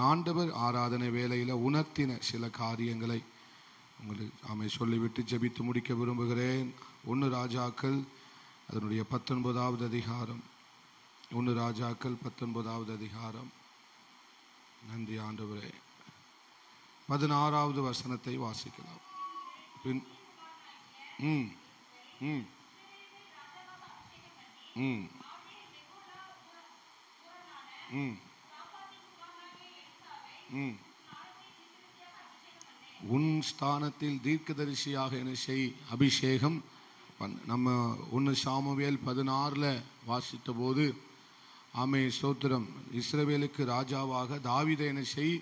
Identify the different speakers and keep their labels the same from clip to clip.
Speaker 1: ஆண்டவர் ஆராதனை வேளையில் உணர்த்தின சில காரியங்களை உங்களுக்கு சொல்லிவிட்டு ஜெபித்து முடிக்க விரும்புகிறேன். 1 ராஜாக்கள் அதனுடைய 19வது அதிகாரம். 1 ராஜாக்கள் 19வது அதிகாரம். நன்றி ஆண்டவரே. 16வது வசனத்தை வாசிக்கலாம். பின் உன் ஸ்தானத்தில் தீர்க்கதரிசியாக என்ன செய், அபிஷேகம் நம்ம 1 சாமுவேல் 16 வாசித்த போது ஆமே ஸ்தோத்திரம், இஸ்ரவேலுக்கு ராஜாவாக தாவீதை என்ன செய்,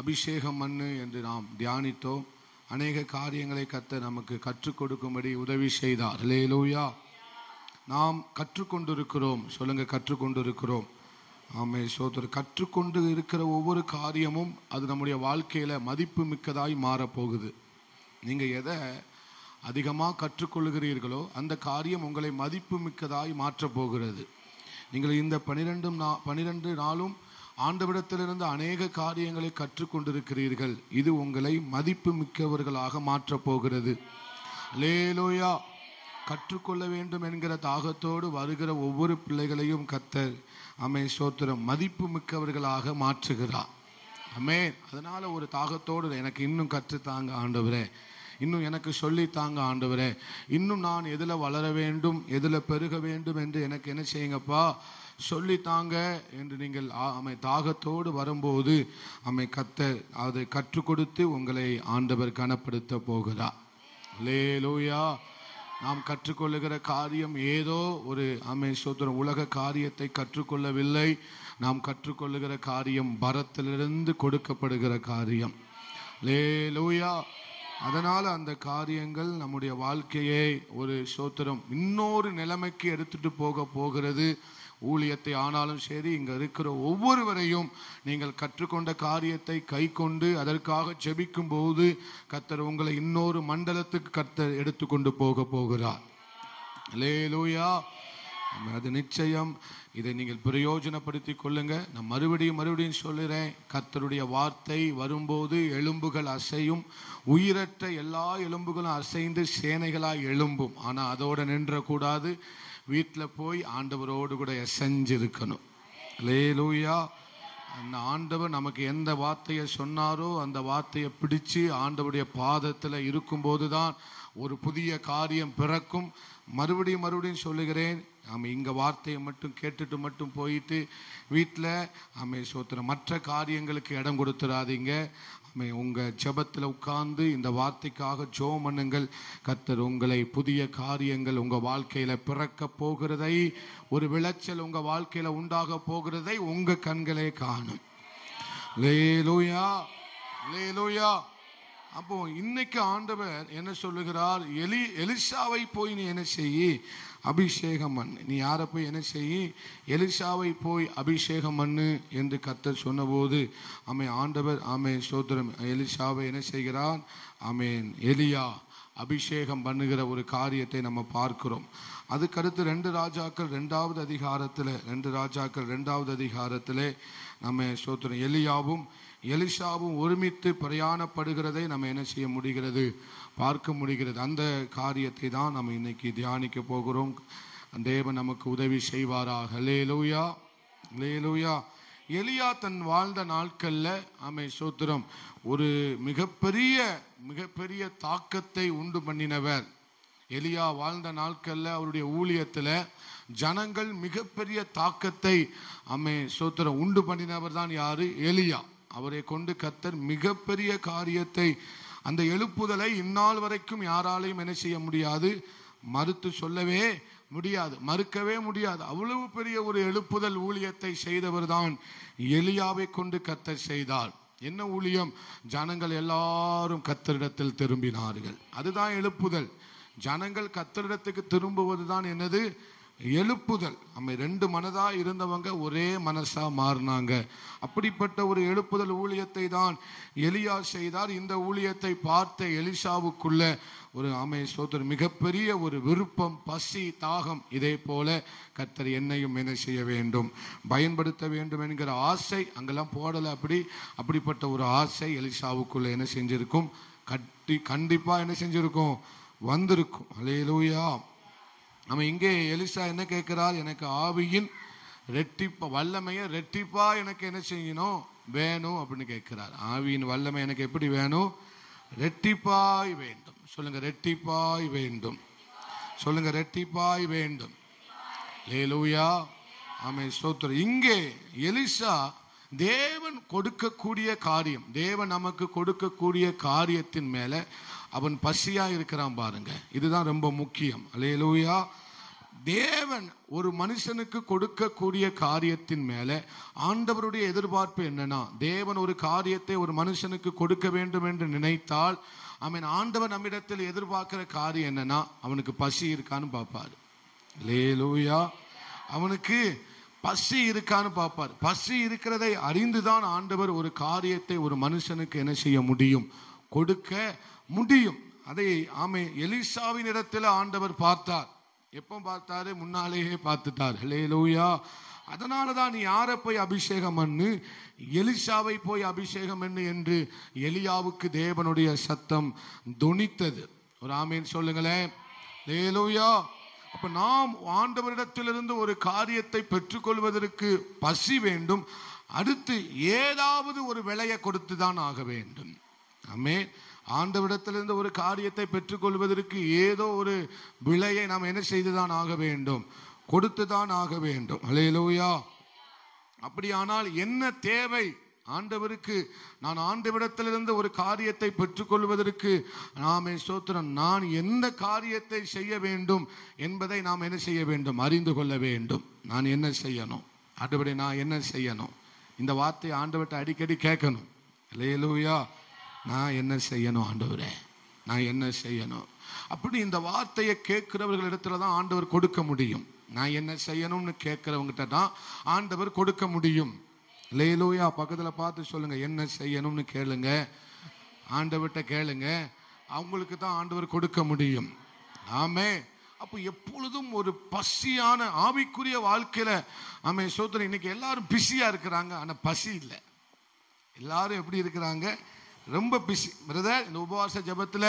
Speaker 1: அபிஷேகம் பண்ணு என்று நாம் தியானித்தோம். அநேக காரியங்களை கர்த்தர் நமக்கு கற்றுக் கொடுக்கும்படி உதவி செய்தார். அல்லேலூயா. நாம் கற்றுக்கொண்டிருக்கிறோம். சொல்லுங்க, கற்றுக்கொண்டிருக்கிறோம். ஆமே ஸ்தோத்திரம். கற்றுக்கொண்டு இருக்கிற ஒவ்வொரு காரியமும் அது நம்முடைய வாழ்க்கையில மதிப்பு மிக்கதாய் மாறப்போகுது. நீங்க எதை அதிகமாக கற்றுக்கொள்ளுகிறீர்களோ அந்த காரியம் உங்களை மதிப்பு மிக்கதாய் மாற்றப் போகிறது. நீங்கள் இந்த 12 நாளும் ஆண்டவரிடத்திலிருந்து அநேக காரியங்களை கற்றுக்கொண்டிருக்கிறீர்கள். இது உங்களை மதிப்பு மிக்கவர்களாக மாற்றப் போகிறது. அல்லேலூயா. கற்றுக்கொள்ள வேண்டும் என்கிற தாகத்தோடு வருகிற ஒவ்வொரு பிள்ளைகளையும் கர்த்தர் ஆமே ஸ்தோத்திரம் மதிப்பு மிக்கவர்களாக மாற்றுகிறார். ஆமென். அதனால ஒரு தாகத்தோடு எனக்கு இன்னும் கற்றுத்தாங்க ஆண்டவரே, இன்னும் எனக்கு சொல்லித்தாங்க ஆண்டவரே, இன்னும் நான் எதில் வளர வேண்டும், எதில் பெருக வேண்டும் என்று எனக்கு என்ன செய்யுங்கப்பா சொல்லித்தாங்க என்று நீங்கள் தாகத்தோடு வரும்போது கர்த்தர் அதை கற்றுக் கொடுத்து உங்களை ஆண்டவர் கனப்படுத்த போகிறார். அல்லேலூயா. நாம் கற்றுக்கொள்ளுகிற காரியம் ஏதோ ஒரு ஸ்தோத்திரம் உலக காரியத்தை கற்றுக்கொள்ளவில்லை. நாம் கற்றுக்கொள்ளுகிற காரியம் பரத்திலிருந்து கொடுக்கப்படுகிற காரியம். அல்லேலூயா. அதனால அந்த காரியங்கள் நம்முடைய வாழ்க்கையை ஒரு ஸ்தோத்திரம் இன்னொரு நிலைமைக்கு எடுத்துட்டு போகிறது. ஊழியத்தை ஆனாலும் சரி, இங்க இருக்கிற ஒவ்வொருவரையும் நீங்கள் கற்றுக்கொண்ட காரியத்தை கை கொண்டு அதற்காக ஜெபிக்கும் போது கர்த்தர் உங்களை இன்னொரு மண்டலத்துக்கு கர்த்தர் எடுத்துக்கொண்டு போகிறார். அல்லேலூயா. அது நிச்சயம். இதை நீங்கள் பிரயோஜனப்படுத்திக் கொள்ளுங்க. நான் மறுபடியும் சொல்லுறேன், கர்த்தருடைய வார்த்தை வரும்போது எலும்புகள் அசையும். உயிரற்ற எல்லா எலும்புகளும் அசைந்து சேனைகளாய் எழும்பும். ஆனா அதோட நின்றக்கூடாது. வீட்டில் போய் ஆண்டவரோடு கூட எசைஞ்சிருக்கணும். அல்லேலூயா. அந்த ஆண்டவர் நமக்கு எந்த வார்த்தையை சொன்னாரோ அந்த வார்த்தையை பிடிச்சு ஆண்டவருடைய பாதத்தில் இருக்கும்போது தான் ஒரு புதிய காரியம் பிறக்கும். மறுபடியும் சொல்லுகிறேன், இங்க வார்த்தையை மட்டும் கேட்டுட்டு மட்டும் போயிட்டு வீட்டில் சோத்திரம் மற்ற காரியங்களுக்கு இடம் கொடுத்துடாதீங்க. உங்க ஜெபத்தில் உட்கார்ந்து இந்த வார்த்தைக்காக ஜெபம் பண்ணுங்கள். கர்த்தர் உங்களை புதிய காரியங்கள் உங்க வாழ்க்கையில பிறக்க போகிறதை, ஒரு விளைச்சல் உங்க வாழ்க்கையில உண்டாக போகிறதை உங்க கண்களே காணும். அல்லேலூயா. அல்லேலூயா. அப்போ இன்னைக்கு ஆண்டவர் என்ன சொல்லுகிறார், எலிசாவை போய் நீ என்ன செய்யி, அபிஷேகம் பண்ணு. நீ யாரை போய் என்ன செய்யி, எலிசாவை போய் அபிஷேகம் பண்ணு என்று கர்த்தர் சொன்னபோது ஆண்டவர் ஸ்தோத்திரம் எலிசாவை என்ன செய்கிறார், எலியா அபிஷேகம் பண்ணுகிற ஒரு காரியத்தை நம்ம பார்க்கிறோம். அதுக்கடுத்து 2 ராஜாக்கள் 2வது அதிகாரத்திலே நம்ம ஸ்தோத்திரம் எலியாவும் எலிசாவும் ஒருமித்து பிரயாணப்படுகிறதை நம்ம என்ன செய்ய முடிகிறது, பார்க்க முடிகிறது. அந்த காரியத்தை தான் நம்ம இன்னைக்கு தியானிக்க போகிறோம். தேவன் நமக்கு உதவி செய்வாராக. அல்லேலூயா. அல்லேலூயா. எலியா தன் வாழ்ந்த நாட்கள்ல ஸ்தோத்திரம் ஒரு மிகப்பெரிய தாக்கத்தை உண்டு பண்ணினவர். எலியா வாழ்ந்த நாட்கள்ல அவருடைய ஊழியத்துல ஜனங்கள் மிகப்பெரிய தாக்கத்தை ஸ்தோத்திரம் உண்டு பண்ணினவர் தான் யாரு, எலியா. அவரை கொண்டு கர்த்தர் மிகப்பெரிய காரியத்தை, அந்த எழுப்புதலை இந்நாள் வரைக்கும் யாராலையும் என்ன செய்ய முடியாது, மறுத்து சொல்லவே முடியாது, மறுக்கவே முடியாது. அவ்வளவு பெரிய ஒரு எழுப்புதல் ஊழியத்தை செய்தவர் தான் எலியாவை கொண்டு கர்த்தர் செய்தார். என்ன ஊழியம்? ஜனங்கள் எல்லாரும் கர்த்தரிடத்தில் திரும்பினார்கள். அதுதான் எழுப்புதல். ஜனங்கள் கர்த்தரிடத்துக்கு திரும்புவதுதான் என்னது, எழுப்புதல். நம்ம ரெண்டு மனதா இருந்தவங்க ஒரே மனசா மாறினாங்க. அப்படிப்பட்ட ஒரு எழுப்புதல் ஊழியத்தை தான் எலியா செய்தார். இந்த ஊழியத்தை பார்த்த எலிசாவுக்குள்ள ஒரு ஸ்தோத்திரம் மிகப்பெரிய ஒரு விருப்பம், பசி, தாகம். இதே போல கர்த்தர் என்னையும் என்ன செய்ய வேண்டும், பயன்படுத்த வேண்டும் என்கிற ஆசை அங்கெல்லாம் போடல. அப்படிப்பட்ட ஒரு ஆசை எலிசாவுக்குள்ள என்ன செஞ்சிருக்கும், கண்டிப்பா என்ன செஞ்சிருக்கும், வந்திருக்கும். அல்லேலூயா. நம்ம இங்கே எலிசா என்ன கேட்கிறார், எனக்கு ஆவியின் ரெட்டிப்பா வல்லமையை ரெட்டிப்பா எனக்கு என்ன செய்யணும் வேணும் அப்படின்னு கேட்கிறார். ஆவியின் வல்லமை எனக்கு எப்படி வேணும், ரெட்டிப்பாய் வேண்டும். சொல்லுங்க, ரெட்டிப்பாய் வேண்டும். சொல்லுங்க, ரெட்டிப்பாய் வேண்டும். அல்லேலூயா. ஆமென், ஸ்தோத்திரம். இங்கே எலிசா தேவன் கொடுக்கக்கூடிய காரியம், தேவன் நமக்கு கொடுக்கக்கூடிய காரியத்தின் மேல அவன் பசியா இருக்கிறான் பாருங்க. இதுதான் ரொம்ப முக்கியம். அல்லேலூயா. தேவன் ஒரு மனுஷனுக்கு கொடுக்கக்கூடிய காரியத்தின் மேல ஆண்டவருடைய எதிர்பார்ப்பு என்னன்னா, தேவன் ஒரு காரியத்தை ஒரு மனுஷனுக்கு கொடுக்க வேண்டும் என்று நினைத்தால் ஆண்டவர் நம்மிடத்தில் எதிர்பார்க்கிற காரியம் என்னன்னா, அவனுக்கு பசி இருக்கான்னு பார்ப்பாரு. அல்லேலூயா. அவனுக்கு பசி இருக்கான்னு பார்ப்பார். பசி இருக்கிறதை அறிந்துதான் ஆண்டவர் ஒரு காரியத்தை ஒரு மனுஷனுக்கு என்ன செய்ய முடியும், கொடுக்க முடியும். அதை எலிசாவின் இடத்துல ஆண்டவர் பார்த்தார். எப்போ பார்த்தாரு, முன்னாலேயே பார்த்துட்டார். அல்லேலூயா. அதனாலதான் நீ யாரை போய் அபிஷேகம் பண்ணு, எலிசாவை போய் அபிஷேகம் பண்ணு என்று எலியாவுக்கு தேவனுடைய சத்தம் தொனித்தது. ஒரு ஆமேன் சொல்லுங்களேன். அல்லேலூயா. அப்ப நாம் ஆண்டவரிடத்திலிருந்து ஒரு காரியத்தை பெற்றுக்கொள்வதற்கு பசி வேண்டும். அடுத்து ஏதாவது ஒரு விலையை கொடுத்துதான் ஆக வேண்டும். ஆமென். ஆண்டவரிடத்திலிருந்து ஒரு காரியத்தை பெற்றுக்கொள்வதற்கு ஏதோ ஒரு விலையை நாம் என்ன செய்துதான் ஆக வேண்டும், கொடுத்துதான் ஆக வேண்டும். அல்லேலூயா. அப்படியானால் என்ன தேவை ஆண்டவருக்கு? நான் ஆண்டவரிடத்திலிருந்து ஒரு காரியத்தை பெற்றுக்கொள்வதற்கு ஸ்தோத்திரம், நான் எந்த காரியத்தை செய்ய வேண்டும் என்பதை நாம் என்ன செய்ய வேண்டும், அறிந்து கொள்ள வேண்டும். நான் என்ன செய்யணும் ஆண்டவரே, நான் என்ன செய்யணும்? இந்த வார்த்தையை ஆண்டவர்கிட்ட அடிக்கடி கேட்கணும். அல்லேலூயா. நான் என்ன செய்யணும் ஆண்டவரே, நான் என்ன செய்யணும்? அப்படி இந்த வார்த்தையை கேட்கிறவர்களிடத்துல தான் ஆண்டவர் கொடுக்க முடியும். நான் என்ன செய்யணும்னு கேட்கிறவங்கிட்ட தான் ஆண்டவர் கொடுக்க முடியும். அல்லேலூயா. பக்கத்துல பார்த்து சொல்லுங்க, என்ன செய்யணும்னு கேளுங்க, ஆண்டவர்கிட்ட கேளுங்க, அவங்களுக்கு தான் ஆண்டவர் கொடுக்க முடியும். ஆமென். அப்போ எப்பொழுதும் ஒரு பசியான ஆவிக்குரிய வாழ்க்கையில சோதனை. இன்னைக்கு எல்லாரும் பிஸியா இருக்கிறாங்க, ஆனா பசி இல்லை. எல்லாரும் எப்படி இருக்கிறாங்க, ரொம்ப பிஸி. பிரதர், இந்த உபவாச ஜபத்துல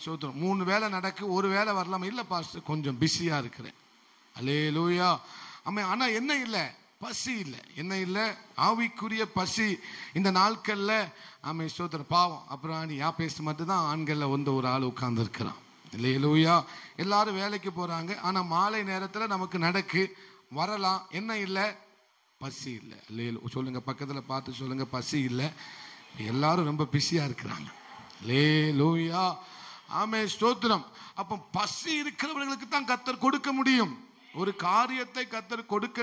Speaker 1: சோதரம் 3 வேலை நடக்கு, ஒரு வேலை வரலாமா? இல்ல பாஸ்டர், கொஞ்சம் பிஸியா இருக்கிறேன். அல்லேலூயா. ஆனா என்ன இல்லை, பசி இல்லை. என்ன இல்லை, ஆவிக்குரிய பசி. இந்த நாட்கள்ல சோதரம் பாவம். அப்புறம் யா பேச மட்டும் தான் ஆண்கள்ல ஒரு ஆள் உட்கார்ந்து இருக்கிறான். அல்லேலூயா. எல்லாரும் வேலைக்கு போறாங்க, ஆனா மாலை நேரத்துல நமக்கு நடக்கு வரலாம். என்ன இல்லை, பசி இல்லை. அல்லேலூயா. சொல்லுங்க, பக்கத்துல பார்த்து சொல்லுங்க, பசி இல்லை. எல்லாரும் ரொம்ப பிஸியா இருக்கிறாங்க. அல்லேலூயா. ஆமென், ஸ்தோத்திரம். அப்ப பசி இருக்கிறவர்களுக்கு தான் கர்த்தர் கொடுக்க முடியும். ஒரு காரியத்தை கர்த்தர் கொடுக்க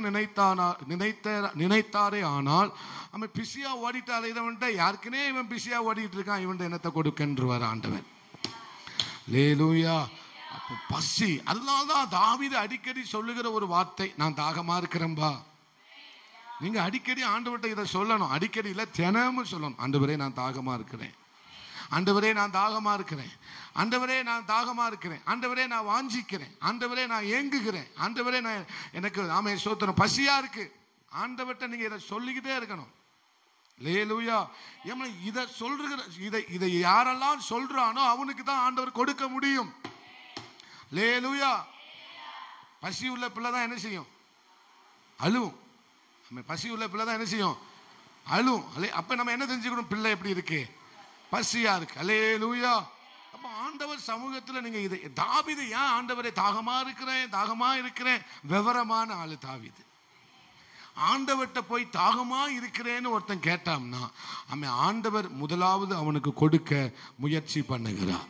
Speaker 1: நினைத்தாரே ஆனால் அவன் பிஸியா ஓடிட்டார். இவன்ட்ட யாருக்குனே இவன் பிஸியா ஓடிட்டு இருக்கான், இவன் என்னத்தை கொடுக்கின்றார் ஆண்டவர். அல்லேலூயா. அப்ப பசி. அதனால்தான் தாவீது அடிக்கடி சொல்லுகிற ஒரு வார்த்தை, நான் தாகமா இருக்கிறேன்பா. நீங்க அடிக்கடி ஆண்டவர்கிட்ட இதை சொல்லணும். அடிக்கடி இல்ல, தினமும் சொல்லணும். ஆண்டவரே, நான் தாகமா இருக்கிறேன். ஆண்டவரே, நான் தாகமா இருக்கிறேன். ஆண்டவரே, நான் தாகமா இருக்கிறேன். ஆண்டவரே, நான் வாஞ்சிக்கிறேன். ஆண்டவரே, நான் ஏங்குகிறேன். ஆண்டவரே, நான் எனக்கு சோத்திரம் பசியா இருக்கு. ஆண்டவர்கிட்ட நீங்க இதை சொல்லிக்கிட்டே இருக்கணும். அல்லேலூயா. இதை சொல்ற இதை யாரெல்லாம் சொல்றானோ அவனுக்கு தான் ஆண்டவர் கொடுக்க முடியும். அல்லேலூயா. பசி உள்ள பிள்ளை தான் என்ன செய்யும், அழுவும். பசி உள்ள பிள்ளை தான் என்ன செய்யும், அழுவும். அப்ப நம்ம என்ன தெரிஞ்சுக்கணும், பிள்ளை எப்படி இருக்கு, பசியா இருக்கு. அல்லேலூயா. அப்ப ஆண்டவர் சமூகத்துல நீங்க இதை தாவீது ஏன் ஆண்டவரே தாகமா இருக்கிறேன் தாகமா இருக்கிறேன், விவரமான ஆளு தாவீது. ஆண்டவர்கிட்ட போய் தாகமா இருக்கிறேன்னு ஒருத்தன் கேட்டான்னா அவன் ஆண்டவர் முதலாவது அவனுக்கு கொடுக்க முயற்சி பண்ணுகிறார்.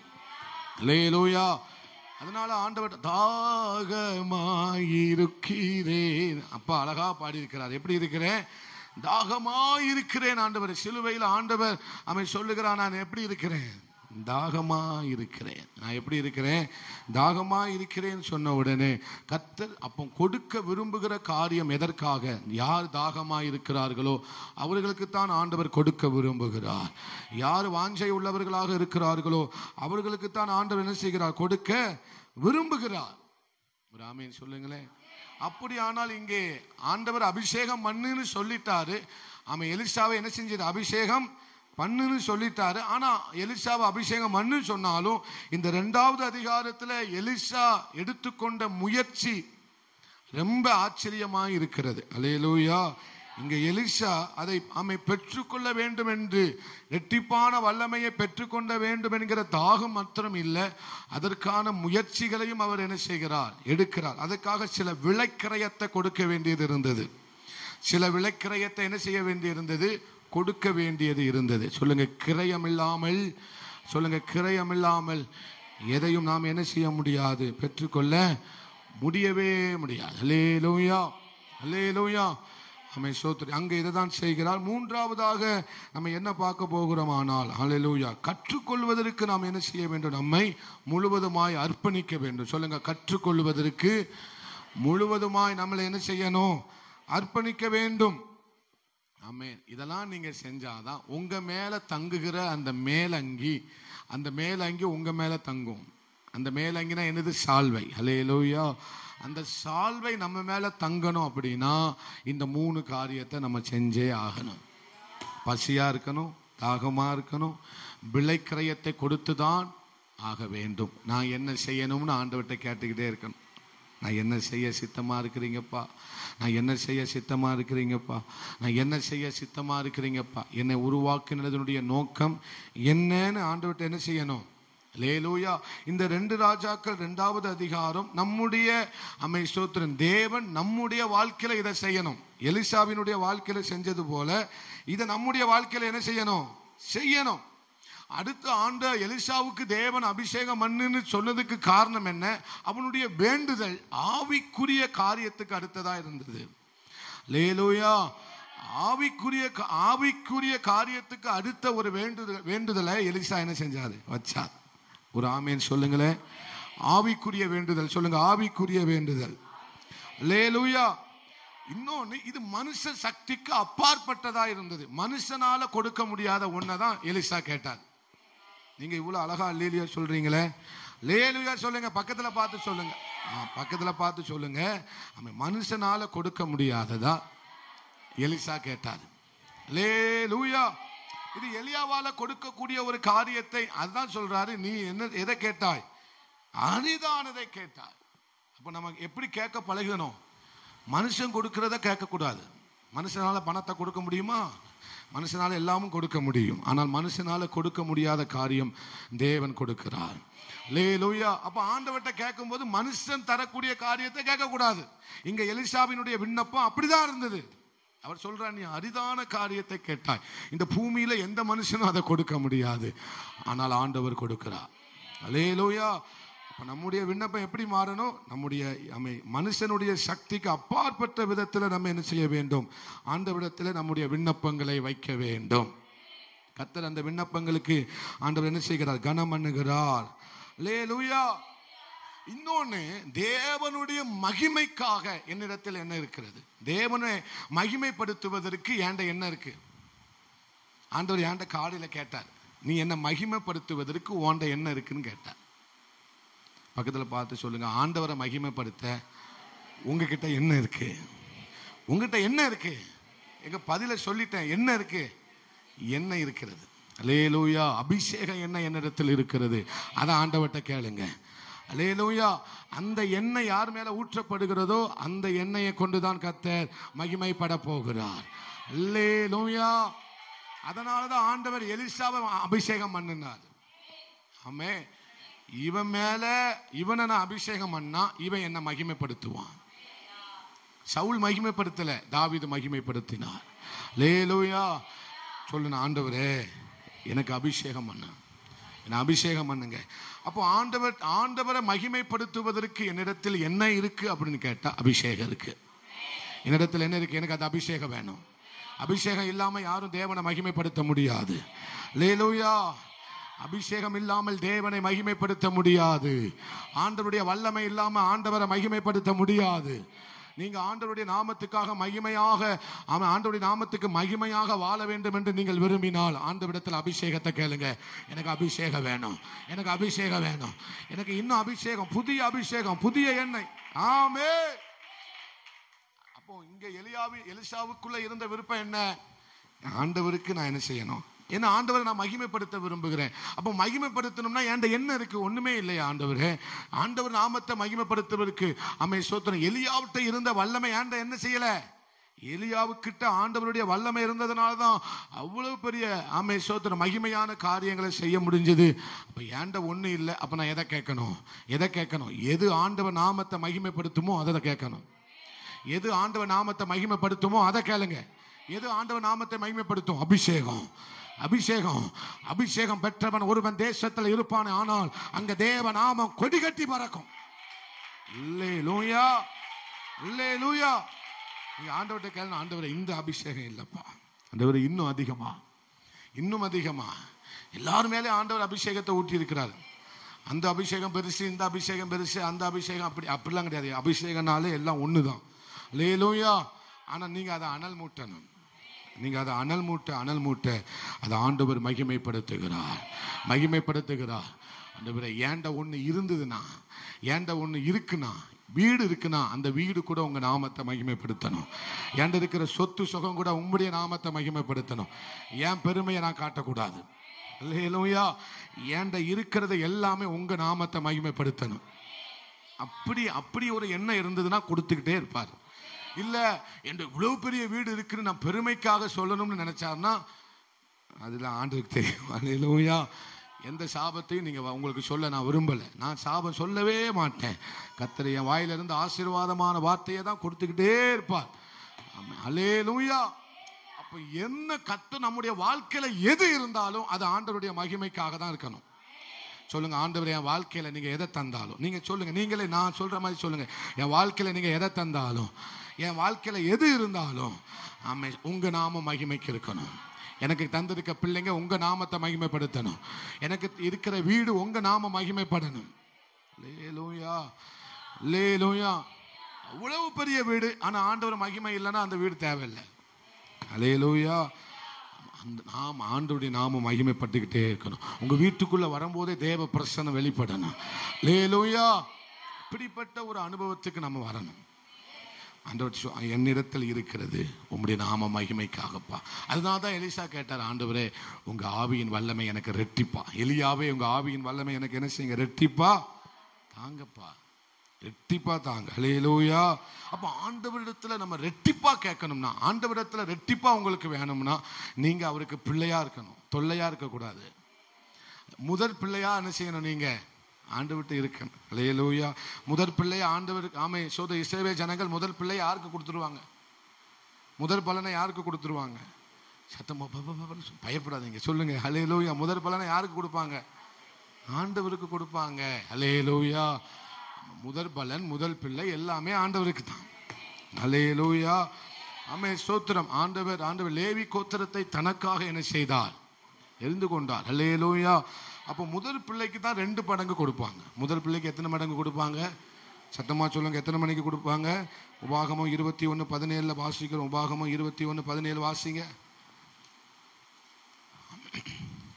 Speaker 1: அல்லேலூயா. அதனால ஆண்டவர் தாகமாயிருக்கிறேன், அப்பா அழகா பாடி இருக்கிறார். எப்படி இருக்கிறேன், தாகமாயிருக்கிறேன். ஆண்டவர் சிலுவையில் ஆண்டவர் அவன் சொல்லுகிறான், நான் எப்படி இருக்கிறேன், தாகமா இருக்கிறேன். நான் எப்படி இருக்கிறேன்? தாகமா இருக்கிறேன் சொன்ன உடனே கர்த்தர் அப்போ கொடுக்க விரும்புகிற காரியம் எதற்காக? யார் தாகமா இருக்கிறார்களோ அவர்களுக்குத்தான் ஆண்டவர் கொடுக்க விரும்புகிறார். யார் வாஞ்சை உள்ளவர்களாக இருக்கிறார்களோ அவர்களுக்குத்தான் ஆண்டவர் என்ன செய்கிறார்? கொடுக்க விரும்புகிறார். ஒரு ஆமீன் சொல்லுங்களேன். அப்படி ஆனால் இங்கே ஆண்டவர் அபிஷேகம் பண்ணுன்னு சொல்லிட்டாரு. ஆமா, எலிசாவை என்ன செஞ்சது? அபிஷேகம் பண்ணுன்னு சொல்லிட்டாரு. ஆனா எலிசாவை அபிஷேகம் பண்ணு சொன்னாலும் இந்த 2வது அதிகாரத்துல எலிசா எடுத்துக்கொண்ட முயற்சி ரொம்ப ஆச்சரியமா இருக்கிறது. அல்லேலூயா. இங்க எலிசா அதை பெற்றுக்கொள்ள வேண்டும் என்று, இரட்டிப்பான வல்லமையை பெற்றுக்கொள்ள வேண்டும் என்கிற தாகம் மாத்திரம் இல்லை, அதற்கான முயற்சிகளையும் அவர் என்ன செய்கிறார்? எடுக்கிறார். அதற்காக சில விலைக்கிரயத்தை கொடுக்க வேண்டியது இருந்தது. சில விலைக்கிரயத்தை என்ன செய்ய வேண்டியிருந்தது? கொடுக்க வேண்டியது இருந்தது. சொல்லுங்க, கிரயம் இல்லாமல், சொல்லுங்க, கிரயம் இல்லாமல் எதையும் நாம் என்ன செய்ய முடியாது? பெற்றுக்கொள்ள முடியவே முடியாது. அல்லேலூயா, அல்லேலூயா. அங்கே இதைதான் செய்கிறார். 3வதாக நம்ம என்ன பார்க்க போகிறோமானால், ஹல்லேலூயா, கற்றுக்கொள்வதற்கு நாம் என்ன செய்ய வேண்டும்? நம்மை முழுவதுமாய் அர்ப்பணிக்க வேண்டும். சொல்லுங்க, கற்றுக்கொள்வதற்கு முழுவதுமாய் நம்மளை என்ன செய்யணும்? அர்ப்பணிக்க வேண்டும். ஆமென். இதெல்லாம் நீங்க செஞ்சாதான் உங்க மேல தங்குகிற அந்த மேலங்கி, அந்த மேலங்கி உங்க மேல தங்கும். அந்த மேலங்கினா என்னது? சால்வை. ஹல்லேலூயா. அந்த சால்வை நம்ம மேல தங்கணும் அப்படின்னா இந்த 3 காரியத்தை நம்ம செஞ்சே ஆகணும். பசியா இருக்கணும், தாகமா இருக்கணும், விலைக்கிரயத்தை கொடுத்துதான் ஆக வேண்டும். நான் என்ன செய்யணும்னு ஆண்டவர்கிட்ட கேட்டுக்கிட்டே இருக்கணும். நான் என்ன செய்ய சித்தமா இருக்கிறீங்கப்பா? நான் என்ன செய்ய சித்தமா இருக்கிறீங்கப்பா? நான் என்ன செய்ய சித்தமா இருக்கிறீங்கப்பா? என்னை உருவாக்கினதனுடைய நோக்கம் என்னன்னு ஆண்டவர்கிட்ட என்ன செய்யணும்? அல்லேலூயா. இந்த 2 ராஜாக்கள் 2வது அதிகாரம் நம்முடைய ஸ்தோத்திரம், தேவன் நம்முடைய வாழ்க்கையில இதை செய்யணும். எலிசாவினுடைய வாழ்க்கையில செஞ்சது போல இதை நம்முடைய வாழ்க்கையில என்ன செய்யணும்? செய்யணும். அடுத்த ஆண்டு எலிசாவுக்கு தேவன் அபிஷேகம் பண்ணுன்னு சொன்னதுக்கு காரணம் என்ன? அவனுடைய வேண்டுதல் ஆவிக்குரிய காரியத்துக்கு அடுத்ததா இருந்தது. அல்லேலூயா. ஆவிக்குரிய காரியத்துக்கு அடுத்த ஒரு வேண்டுதலை எலிசா என்ன செஞ்சாரு? வச்சார். ஒரு ஆமேன் சொல்லுங்களேன். ஆவிக்குரிய வேண்டுதல். சொல்லுங்க, ஆவிக்குரிய வேண்டுதல். அல்லேலூயா. இன்னொன்னு, இது மனுஷ சக்திக்கு அப்பாற்பட்டதா இருந்தது. மனுஷனால கொடுக்க முடியாத ஒன்னதான் எலிசா கேட்டார். நீங்க இவ்வளவு அழகா அல்லேலூயா சொல்றீங்களே, அல்லேலூயா சொல்லுங்க. பக்கத்துல பார்த்து சொல்லுங்க, பக்கத்துல பார்த்து சொல்லுங்க. மனுஷனால கொடுக்க முடியாததா எலிசா கேட்டார். அல்லேலூயா. இது எலியாவால கொடுக்கக்கூடிய ஒரு காரியத்தை அதுதான் சொல்றாரு. நீ என்ன எதை கேட்டாய்? அரிதானதை கேட்டாய். அப்ப நம்ம எப்படி கேட்க பழகணும்? மனுஷன் கொடுக்கிறத கேட்க கூடாது. மனுஷனால பணத்தை கொடுக்க முடியுமா? மனுஷனால எல்லாமும் கொடுக்க முடியும். ஆனால் மனுஷனால கொடுக்க முடியாத காரியம் தேவன் கொடுக்கிறார். அல்லேலூயா. அப்ப ஆண்டவர்கிட்ட கேட்கும் போது மனுஷன் தரக்கூடிய காரியத்தை கேட்க கூடாது. இங்க எலிசாவினுடைய விண்ணப்பம் அப்படிதான் இருந்தது. அவர் சொல்றார், நீ அரிதான காரியத்தை கேட்டாய். இந்த பூமியில எந்த மனுஷனும் அதை கொடுக்க முடியாது, ஆனால் ஆண்டவர் கொடுக்கிறார். அல்லேலூயா. அப்ப நம்முடைய விண்ணப்பம் எப்படி மாறணும்? நம்முடைய மனுஷனுடைய சக்திக்கு அப்பாற்பட்ட விதத்துல நம்ம என்ன செய்ய வேண்டும்? ஆண்டவரிடத்துல நம்முடைய விண்ணப்பங்களை வைக்க வேண்டும். கர்த்தர் அந்த விண்ணப்பங்களுக்கு ஆண்டவர் என்ன செய்கிறார்? கனம் பண்ணுகிறார். அல்லேலூயா. இன்னொன்னு, தேவனுடைய மகிமைக்காக என்னிடத்தில் என்ன இருக்கிறது? தேவனை மகிமைப்படுத்துவதற்கு என்கிட்ட என்ன இருக்கு? ஆண்டவர் என்கிட்ட காலையில கேட்டார், நீ என்ன மகிமைப்படுத்துவதற்கு உன்கிட்ட என்ன இருக்குன்னு கேட்டார். பக்கத்துல பார்த்து சொல்லுங்க, ஆண்டவரை மகிமைப்படுத்த உங்ககிட்ட என்ன இருக்கு? உங்ககிட்ட என்ன இருக்கு? எங்க பதில சொல்லிட்டேன். என்ன இருக்கு? என்ன இருக்கிறது? அல்லேலூயா. அபிஷேகம் என்ன என்னிடத்தில் இருக்கிறது? அதை ஆண்டவர்கிட்ட கேளுங்க. அல்லேலூயா. அந்த எண்ணெய் யார் மேல ஊற்றப்படுகிறதோ அந்த எண்ணெயை கொண்டுதான் கர்த்தர் மகிமைப்பட போகிறார். அல்லேலூயா. அதனாலதான் ஆண்டவர் எலிசாவை அபிஷேகம் பண்ணினார். ஆமே. இவன் மேல இவனை நான் அபிஷேகம் பண்ணா இவன் என்ன மகிமைப்படுத்துவான். சவுல் மகிமைப்படுத்தல, தாவீது மகிமைப்படுத்தினார். அல்லேலூயா. சொல்லுங்க, ஆண்டவரே எனக்கு அபிஷேகம் பண்ண, என்ன அபிஷேகம் பண்ணுங்க. அப்போ ஆண்டவரை மகிமைப்படுத்துவதற்கு என்னிடத்தில் என்ன இருக்கு அப்படின்னு கேட்டா அபிஷேகம் இருக்கு. என்னிடத்தில் என்ன இருக்கு? எனக்கு அது அபிஷேகம் வேணும். அபிஷேகம் இல்லாம யாரும் தேவனை மகிமைப்படுத்த முடியாது. அல்லேலூயா. அபிஷேகம் இல்லாமல் தேவனை மகிமைப்படுத்த முடியாது. ஆண்டவருடைய வல்லமை இல்லாமல் ஆண்டவரை மகிமைப்படுத்த முடியாது. நீங்க ஆண்டவருடைய நாமத்துக்காக மகிமையாக, ஆண்டவருடைய நாமத்துக்கு மகிமையாக வாழ வேண்டும் என்று நீங்கள் விரும்பினால் ஆண்டவரிடத்தில் அபிஷேகத்தை கேளுங்க. எனக்கு அபிஷேகம் வேணும், எனக்கு அபிஷேகம் வேணும், எனக்கு இன்னும் அபிஷேகம், புதிய அபிஷேகம், புதிய எண்ணெய். ஆமென். அப்போ இங்க எலிசாவுக்குள்ள இருந்த விருப்பம் என்ன? ஆண்டவருக்கு நான் என்ன செய்யணும்? ஏன்னா ஆண்டவரை நான் மகிமைப்படுத்த விரும்புகிறேன். அப்போ மகிமைப்படுத்தணும்னா என்கிட்ட என்ன இருக்கு? ஒண்ணுமே இல்லையா ஆண்டவரே? ஆண்டவர் நாமத்தை மகிமைப்படுத்துவதற்கு ஸ்தோத்திரம். எலியாவிட்ட இருந்த வல்லமை என்கிட்ட என்ன செய்யல? எலியாவுக்கிட்ட ஆண்டவருடைய வல்லமை இருந்ததுனாலதான் அவ்வளவு பெரிய ஸ்தோத்திரம் மகிமையான காரியங்களை செய்ய முடிஞ்சது. அப்ப என்கிட்ட ஒண்ணு இல்லை. அப்ப நான் எதை கேட்கணும்? எதை கேட்கணும்? எது ஆண்டவர் நாமத்தை மகிமைப்படுத்துமோ அதை கேட்கணும். எது ஆண்டவர் நாமத்தை மகிமைப்படுத்துமோ அதை கேளுங்க. எது ஆண்டவர் நாமத்தை மகிமைப்படுத்தும்? அபிஷேகம். அபிஷேகம். அபிஷேகம் பெற்றவன் ஒருவன் தேசத்தில் இருப்பான், ஆனால் அங்க தேவ நாமம் கொடி கட்டி பறக்கும். அல்லேலூயா, அல்லேலூயா. நீங்க ஆண்டவர்கிட்ட கேளுங்க, ஆண்டவரே இந்த அபிஷேகம் இல்லப்பா, ஆண்டவரே இன்னும் அதிகமா, இன்னும் அதிகமா. எல்லாரும் மேலே ஆண்டவர் அபிஷேகத்தை ஊற்றி இருக்கிறார். அந்த அபிஷேகம் பெருசு, இந்த அபிஷேகம் பெருசு, அந்த அபிஷேகம் அப்படிலாம் கிடையாது. அபிஷேகம்னாலே எல்லாம் ஒண்ணுதான். அல்லேலூயா. ஆனா நீங்க அதை அனல் மூட்டணும். நீங்க அதை அனல் மூட்ட அதை ஆண்டவர் மகிமைப்படுத்துகிறார், மகிமைப்படுத்துகிறார். ஆண்டவரே ஏண்ட ஒண்ணு இருந்ததுன்னா, ஏண்ட ஒண்ணு இருக்குன்னா, வீடு இருக்குன்னா அந்த வீடு கூட உங்க நாமத்தை மகிமைப்படுத்தணும். ஏண்ட இருக்கிற சொத்து சுகம் கூட உங்களுடைய நாமத்தை மகிமைப்படுத்தணும். என் பெருமையை நான் காட்டக்கூடாது. அல்லேலூயா. ஏண்ட இருக்கிறது எல்லாமே உங்க நாமத்தை மகிமைப்படுத்தணும். அப்படி ஒரு எண்ணம் இருந்ததுன்னா கொடுத்துக்கிட்டே இருப்பார். இல்ல என்ற இவ்வளவு பெரிய வீடு இருக்குன்னு நான் பெருமைக்காக சொல்லணும்னு நினைச்சாருன்னா அதுல ஆண்டவருக்கு தெரியும். அல்லேலூயா. எந்த சாபத்தையும் நீங்க உங்களுக்கு சொல்ல நான் விரும்பல. நான் சாபம் சொல்லவே மாட்டேன். கர்த்தர் என் வாயிலிருந்து ஆசீர்வாதமான வார்த்தையை தான் கொடுத்துக்கிட்டே இருப்பார். அல்லேலூயா. அப்ப என்ன கர்த்தர் நம்முடைய வாழ்க்கையில எது இருந்தாலும் அது ஆண்டவருடைய மகிமைக்காக தான் இருக்கணும். சொல்லுங்க, ஆண்டவர் என் வாழ்க்கையில நீங்க எதை தந்தாலும், நீங்க சொல்லுங்க, நீங்களே நான் சொல்ற மாதிரி சொல்லுங்க, என் வாழ்க்கையில நீங்க எதை தந்தாலும், என் வாழ்க்கையில எது இருந்தாலும் உங்க நாமம் மகிமைக்கு இருக்கணும். எனக்கு தந்திருக்க பிள்ளைங்க உங்க நாமத்தை மகிமைப்படுத்தணும். எனக்கு இருக்கிற வீடு உங்க நாம மகிமைப்படணும். அல்லேலூயா, அல்லேலூயா. அவ்வளவு பெரிய வீடு, ஆனா ஆண்டவர் மகிமை இல்லைன்னா அந்த வீடு தேவையில்லை. அல்லேலூயா. நாம் ஆண்டவருடைய நாமம் மகிமைப்பட்டுக்கிட்டே இருக்கணும். உங்க வீட்டுக்குள்ள வரும்போதே தேவ பிரசன்னம் வெளிப்படணும். அல்லேலூயா. இப்படிப்பட்ட ஒரு அனுபவத்துக்கு நம்ம வரணும். ஆண்டவர் என்னிடத்தில் இருக்கிறது உம்முடைய நாம மகிமைக்காகப்பா. அதனால்தான் எலிசா கேட்டார், ஆண்டவரே உங்க ஆவியின் வல்லமை எனக்கு ரெட்டிப்பா. எலியாவே உங்க ஆவியின் வல்லமை எனக்கு என்ன செய்யுங்க? ரெட்டிப்பா தாங்கப்பா, ரெட்டிப்பா தாங்க. அல்லேலூயா. அப்ப ஆண்டவரிடத்துல நம்ம ரெட்டிப்பா கேட்கணும்னா, ஆண்டவரிடத்துல ரெட்டிப்பா உங்களுக்கு வேணும்னா நீங்க அவருக்கு பிள்ளையா இருக்கணும், தொல்லையா இருக்க கூடாது. முதற் பிள்ளையா என்ன செய்யணும்? நீங்க ஆண்டவர்கிட்ட இருக்கணும். அல்லேலூயா. முதற் பிள்ளை ஆண்டவருக்கு. ஆமே. இஸ்ரவேல் ஜனங்கள் முதல் பிள்ளை யாருக்கு கொடுத்துருவாங்க? முதற் பலனை யாருக்கு கொடுத்துருவாங்க? சத்தமா பயப்படாதீங்க, சொல்லுங்க. அல்லேலூயா. முதற் பலனை யாருக்கு கொடுப்பாங்க? ஆண்டவருக்கு கொடுப்பாங்க. அல்லேலூயா. முதற் பலன், முதல் பிள்ளை எல்லாமே ஆண்டவருக்கு தான். அல்லேலூயா. ஆமே. ஸ்தோத்திரம். ஆண்டவர் லேவி கோத்திரத்தை தனக்காக என்ன செய்தார்? எழுந்து கொண்டார். அல்லேலூயா. அப்போ முதல் பிள்ளைக்கு தான் 2 மடங்கு கொடுப்பாங்க. முதல் பிள்ளைக்கு எத்தனை மடங்கு கொடுப்பாங்க? சத்தமா சொல்லுங்க, எத்தனை மணிக்கு கொடுப்பாங்க? உபாகமம் 21:17 வாசிக்கிறோம். உபாகமம் 21:17 வாசிங்க.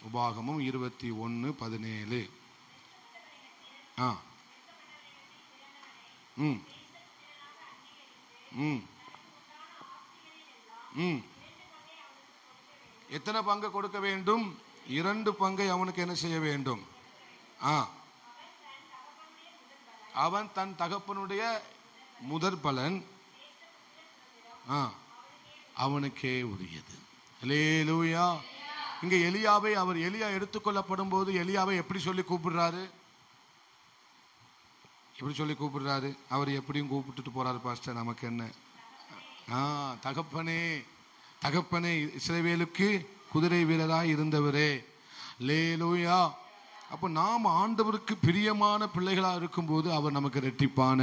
Speaker 1: உபாகமம் 21:17. எத்தனை பங்கு கொடுக்க வேண்டும்? 2 பங்கை அவனுக்கு என்ன செய்ய வேண்டும்? அவன் தன் தகப்பனுடைய முதற் பலன் அவனுக்கே உரியது. அல்லேலூயா. இங்க எலியா எடுத்துக்கொள்ளப்படும் போது எலியாவை எப்படி சொல்லி கூப்பிடுறாரு? எப்படி சொல்லி கூப்பிடுறாரு? அவர் எப்படியும் கூப்பிட்டுட்டு போறாரு. பாஸ்டர் நமக்கு என்ன? தகப்பனே, தகப்பனே, இஸ்ரவேலுக்கு குதிரை வீரராய் இருந்தவரே. அல்லேலூயா. அப்போ நாம் ஆண்டவருக்கு பிரியமான பிள்ளைகளா இருக்கும்போது அவர் நமக்கு ரெட்டிப்பான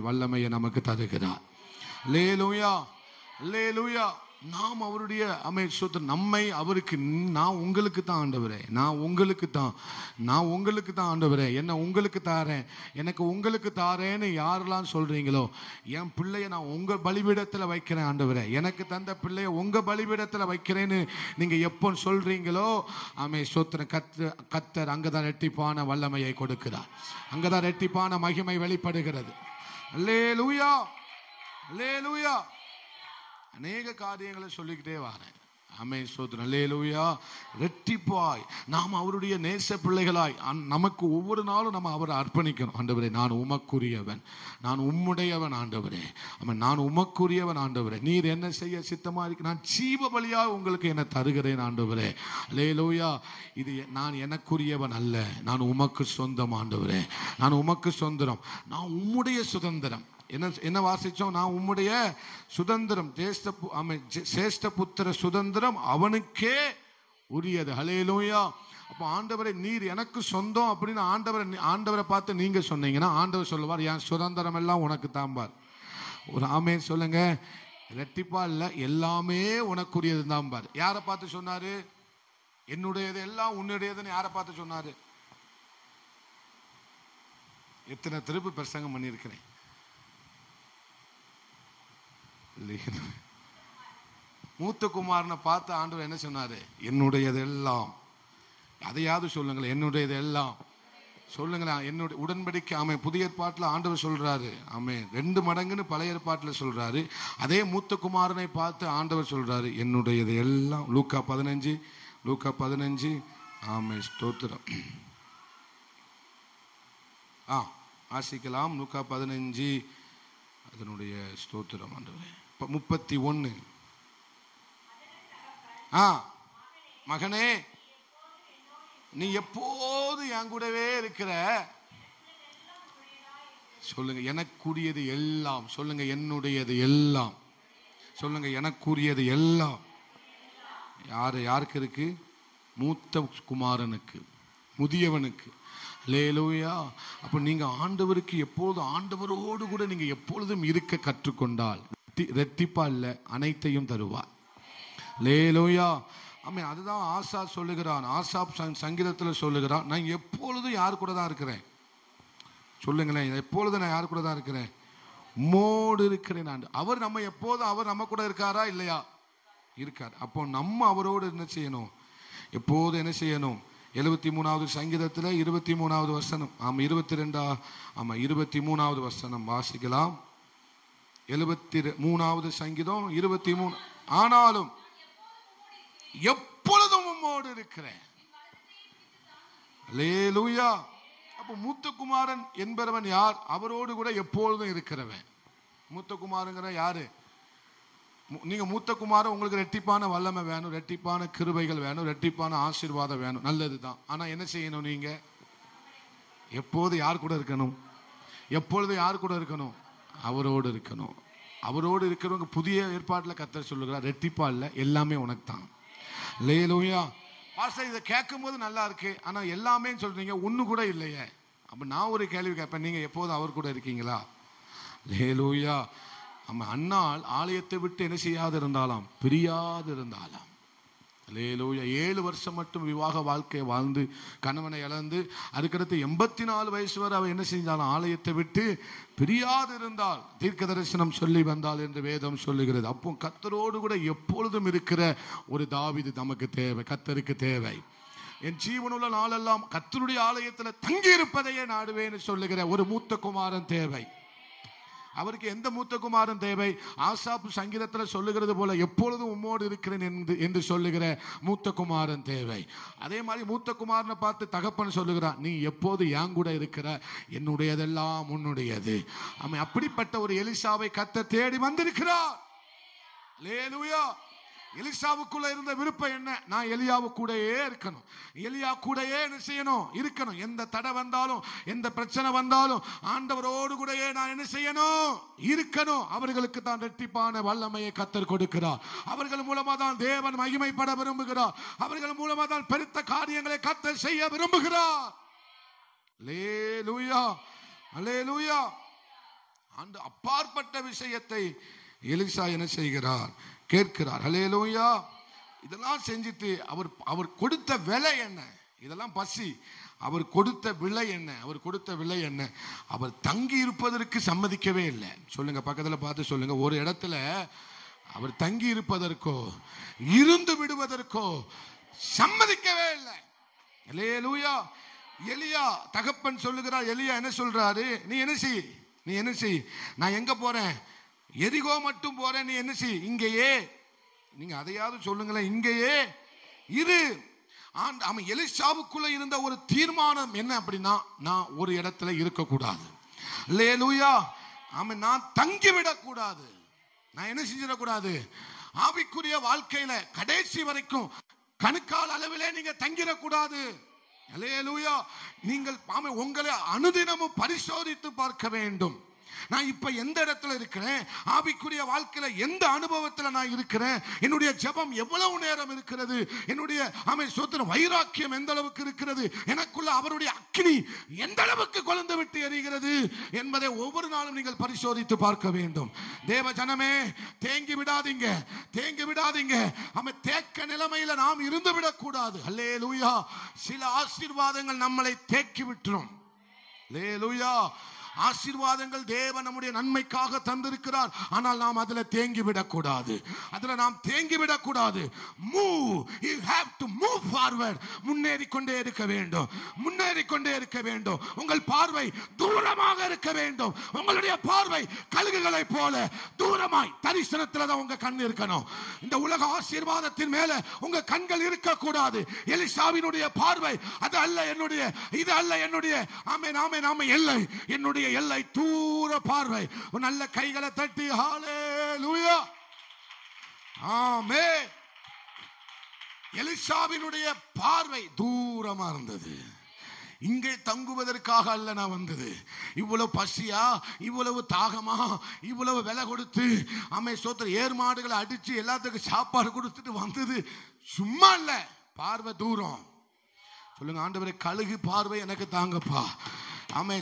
Speaker 1: வல்லமையை நமக்கு தருகிறார். அல்லேலூயா, அல்லேலூயா. நாம் அவருடைய நம்மை அவருக்கு, நான் உங்களுக்கு தான் ஆண்டவரே, நான் உங்களுக்கு தான் ஆண்டவரே, என்ன உங்களுக்கு தாரேன், எனக்கு உங்களுக்கு தாரேன்னு யாரெல்லாம் சொல்றீங்களோ, என் பிள்ளைய நான் உங்க பலிபீடத்துல வைக்கிறேன் ஆண்டவரே, எனக்கு தந்த பிள்ளைய உங்க பலிபீடத்துல வைக்கிறேன்னு நீங்க எப்போ சொல்றீங்களோ, ஸ்தோத்திரம். கர்த்தர் அங்கதான் ரெட்டிப்பான வல்லமையை கொடுக்கிறார், அங்கதான் ரெட்டிப்பான மகிமை வெளிப்படுகிறது. அல்லேலூயா, அல்லேலூயா. அநேக காரியங்களை சொல்லிக்கிட்டே வரேன். ஆமென், ஸ்தோத்திரம். அல்லேலூயா. ரெட்டிப்பாய் நாம் அவருடைய நேச பிள்ளைகளாய் நமக்கு ஒவ்வொரு நாளும் நம்ம அவரை அர்ப்பணிக்கணும். ஆண்டவரே, நான் உமக்குரியவன், நான் உம்முடையவன் ஆண்டவரே, நான் உமக்குரியவன் ஆண்டவரே, நீர் என்ன செய்ய சித்தமா இருக்கு, நான் ஜீவ பலியாக உங்களுக்கு என்ன தருகிறேன் ஆண்டவரே. அல்லேலூயா. இது நான் எனக்குரியவன் அல்ல, நான் உமக்கு சொந்தம் ஆண்டவரே, நான் உமக்கு சொந்தம், நான் உம்முடைய சுதந்திரம். என்ன வாசிச்சோம்? நான் உம்முடைய சுதந்திரம், சேஷ்ட புத்திர சுதந்திரம் அவனுக்கே உரியது. ஹல்லேலூயா. அப்ப ஆண்டவரை, நீர் எனக்கு சொந்தம் அப்படின்னு ஆண்டவரை பார்த்து நீங்க சொன்னீங்கன்னா ஆண்டவர் சொல்லுவார், என் சுதந்திரம் எல்லாம் உனக்கு தாம்பார். ஒரு ஆமென் சொல்லுங்க. ரெட்டிப்பா இல்ல, எல்லாமே உனக்குரியது தாம்பார். யாரை பார்த்து சொன்னாரு? என்னுடையது எல்லாம் உன்னுடையதுன்னு யாரை பார்த்து சொன்னாரு? எத்தனை திருப்பி பிரசங்கம் பண்ணியிருக்கிறேன். மூத்த குமாரனை பார்த்து ஆண்டவர் என்ன சொன்னாரு? என்னுடையது எல்லாம். அதையாவது சொல்லுங்களேன், என்னுடையது எல்லாம் சொல்லுங்களேன். என்னுடைய உடன்படிக்கை புதிய ஏற்பாட்டில் ஆண்டவர் சொல்றாரு. 2 மடங்குன்னு பழைய ஏற்பாட்டில் சொல்றாரு. அதே மூத்த குமாரனை பார்த்து ஆண்டவர் சொல்றாரு, என்னுடையது எல்லாம். லூக்கா 15 ஸ்தோத்திரம். ஆசிக்கலாம். லூக்கா 15 அதனுடைய ஸ்தோத்திரம் ஆண்டவரே. 31. மகனே, நீ எப்போது என் கூடவே இருக்கிற. சொல்லுங்க, எனக்குரியது எல்லாம். சொல்லுங்க, என்னுடையது எல்லாம். சொல்லுங்க, எனக்குரியது எல்லாம். யாருக்கு இருக்கு? மூத்த குமாரனுக்கு, முதியவனுக்கு. அல்லேலூயா. அப்ப நீங்க ஆண்டவருக்கு எப்பொழுதும், ஆண்டவரோடு கூட நீங்க எப்பொழுதும் இருக்க கற்றுக்கொண்டால் ரெட்டிப்பா இல்ல, அனைத்தையும் தருவார். அல்லேலூயா. அதுதான் ஆசா சொல்லுகிறான். ஆசாப் சங்கீதத்தில் சொல்லுகிறான், நான் எப்பொழுதும் யார் கூட தான் இருக்கிறேன். சொல்லுங்களேன், எப்பொழுதும் நான் யார் கூட தான் இருக்கிறேன்? உம்மோடு இருக்கிறேன். அவர் நம்ம எப்போதும், அவர் நம்ம கூட இருக்காரா இல்லையா? இருக்கார். அப்போ நம்ம அவரோடு என்ன செய்யணும்? எப்போது என்ன செய்யணும்? 73வது சங்கீதத்தில் 23வது வசனம். 23வது வசனம் வாசிக்கலாம். 73வது சங்கீதம் 23. ஆனாலும் எப்பொழுதும் உம்மோடு இருக்கிறேன். அல்லேலூயா. அப்ப மூத்த குமாரன் என்பவன் யார்? அவரோடு கூட எப்பொழுதும் இருக்கிறவன். மூத்த குமாரங்கிற யாரு? நீங்க மூத்த குமாரன், உங்களுக்கு ரெட்டிப்பான வல்லமை வேணும், ரெட்டிப்பான கிருபைகள் வேணும், ரெட்டிப்பான ஆசீர்வாதம் வேணும். நல்லதுதான். ஆனா என்ன செய்யணும்? நீங்க எப்போது யார் கூட இருக்கணும்? எப்பொழுது யார் கூட இருக்கணும்? அவரோடு இருக்கணும். அவரோடு இருக்கிறவங்க புதிய ஏற்பாட்டில் கர்த்தர் சொல்லுகிறார், ரெட்டிப்பா இல்ல, எல்லாமே உனக்கு தான். அல்லேலூயா. பாஸ்டர், இதை கேட்கும் போது நல்லா இருக்கு, ஆனா எல்லாமே சொல்றீங்க, ஒண்ணு கூட இல்லையே. அப்ப நான் ஒரு கேள்வி கேட்பேன், நீங்க எப்போதும் அவர் கூட இருக்கீங்களா? அல்லேலூயா. அன்னாள் ஆலயத்தை விட்டு என்ன செய்யாது இருந்தாலாம்? பிரியாது இருந்தாலாம். அல்லேலூயா. 7 வருஷம் மட்டும் விவாக வாழ்க்கையை வாழ்ந்து கணவனை இழந்து அதுக்கடுத்து 84 வயசு வரை அவ என்ன செஞ்சாலும் ஆலயத்தை விட்டு பிரியாது இருந்தால், தீர்க்க தரிசனம் சொல்லி வந்தாள் என்று வேதம் சொல்லுகிறது. அப்போ கர்த்தரோடு கூட எப்பொழுதும் இருக்கிற ஒரு தாவீது நமக்கு தேவை, கர்த்தருக்கு தேவை. என் ஜீவனுள்ள நாளெல்லாம் கர்த்தருடைய ஆலயத்தில் தங்கி இருப்பதையே நாடுவேன்னு சொல்லுகிற ஒரு மூத்த குமாரன் தேவை. அவருக்கு எந்த மூத்த குமாரன் தேவை? ஆசாப் சங்கீதத்தில் சொல்லுகிறது போல எப்பொழுதும் உம்மோடு இருக்கிறேன் என்று சொல்லுகிற மூத்த குமாரன் தேவை. அதே மாதிரி மூத்த குமாரனை பார்த்து தகப்பன் சொல்லுகிறான், நீ எப்போது என் கூட இருக்கிற, என்னுடையதெல்லாம் உன்னுடையது. அப்படிப்பட்ட ஒரு எலிசாவை கர்த்தர் தேடி வந்திருக்கிறார். அல்லேலூயா. எலிசாவுக்குள்ள இருந்த விருப்பம் என்ன? நான் எலியாவு கூடயே இருக்கணும், எலியா கூடயே என்ன செய்யணும்? இருக்கணும். எந்த தடை வந்தாலும், எந்த பிரச்சனை வந்தாலும் ஆண்டவரோடு கூடயே நான் என்ன செய்யணும்? இருக்கணும். அவர்களுக்கு தான் இரட்டிப்பான வல்லமையை கர்த்தர் கொடுக்கிறார். அவர்கள் மூலமா தான் தேவன் மகிமைப்பட விரும்புகிறார். அவர்கள் மூலமா தான் பெருத்த காரியங்களை கர்த்தர் செய்ய விரும்புகிறார். அல்லேலூயா, அல்லேலூயா. அப்பாற்பட்ட விஷயத்தை எலிசா என்ன செய்கிறார்? கேட்கிறார். ஹல்லேலூயா. இதெல்லாம் செஞ்சுட்டு அவர் கொடுத்த விலை என்ன? இதெல்லாம் பசி. அவர் கொடுத்த விலை என்ன? அவர் கொடுத்த விலை என்ன? அவர் தங்கி இருப்பதற்கு சம்மதிக்கவே இல்லை. சொல்லுங்க, பக்கத்துல பார்த்து சொல்லுங்க. ஒரு இடத்துல அவர் தங்கி இருப்பதற்கோ இருந்து விடுவதற்கோ சம்மதிக்கவே இல்லை. ஹல்லேலூயா. எலியா தகப்பன் சொல்லுகிறார். எலியா என்ன சொல்றாரு? நீ என்ன செய், நான் எங்க போறேன்? எரிகோ மட்டும் போறேன். நீ என்ன செய்? இங்கேயே. நீங்க அதையாவது சொல்லுங்களேன். இங்கேயே இரு. அவன் எலிசாவுக்குள்ள இருந்த ஒரு தீர்மானம் என்ன அப்படின்னா, நான் ஒரு இடத்துல இருக்கக்கூடாது. ஹல்லேலூயா. அவன் நான் தங்கிவிடக்கூடாது. நான் என்ன செஞ்சிடக்கூடாது? ஆவிக்குரிய வாழ்க்கையில கடைசி வரைக்கும் கணுக்கால் அளவிலே நீங்க தங்கிடக்கூடாது. ஹல்லேலூயா. நீங்கள் உங்களை அனுதினமும் பரிசோதித்து பார்க்க வேண்டும். நான் இப்ப எந்த இடத்துல இருக்கிறேன்? ஆவிக்குரிய வாழ்க்கையில எந்த அனுபவத்துல நான் இருக்கிறேன்? என்னுடைய ஜெபம் எவ்வளவு நேரம் இருக்கிறது? என்னுடைய சோத்திரம் வைராக்கியம் எந்த அளவுக்கு இருக்கிறது? எனக்குள்ள அவருடைய அக்கினி எந்த அளவுக்கு கொழுந்து விட்டு எரிகிறது என்பதை ஒவ்வொரு நாளும் நீங்கள் பரிசோதித்து பார்க்க வேண்டும். தேவ ஜனமே, தேங்கி விடாதீங்க, தேங்கி விடாதீங்க. தேக்க நிலைமையில நாம் இருந்து விடக்கூடாது. ஹல்லேலூயா. சில ஆசீர்வாதங்கள் நம்மளை தேக்கி விட்டுரும். ஹல்லேலூயா. ஆசீர்வாதங்கள் தேவன் நம்முடைய நன்மைக்காக தந்திருக்கிறார். ஆனால் நாம் அதுல தேங்கி விடக்கூடாது. அதுல நாம் தேங்கி விடக்கூடாது. Move. You have to move forward. முன்னேறி கொண்டே இருக்க வேண்டும். முன்னேறி கொண்டே இருக்க வேண்டும். உங்கள் பார்வை தூரமாக இருக்க வேண்டும். உங்களுடைய பார்வை கழுகுகளை போல தூரமாய் தரிசனத்துல தான் உங்க கண் இருக்கணும். இந்த உலக ஆசீர்வாதத்தின் மேல உங்க கண்கள் இருக்க கூடாது. எலிசாவினுடைய பார்வை அது அல்ல என்னுடைய, இது அல்ல என்னுடைய எல்லை. என்னுடைய எல்லை தூர பார்வை. நல்ல கைகளை தட்டி ஹல்லேலூயா. ஆமென். எலிசாவினுடைய பார்வை தூரமா இருந்தது. இங்கே தங்குவதற்காக அல்ல நான் வந்தது. இவ்வளவு பசியா, இவ்வளவு தாகமா, இவ்வளவு விலை கொடுத்து சோத்திர ஏர் மாடுகளை அடிச்சு எல்லாத்துக்கும் சாப்பாடு கொடுத்துட்டு வந்தது சும்மா இல்ல. பார்வை தூரம். சொல்லுங்க, ஆண்டவரே கழுகு பார்வை எனக்கு தாங்கப்பா.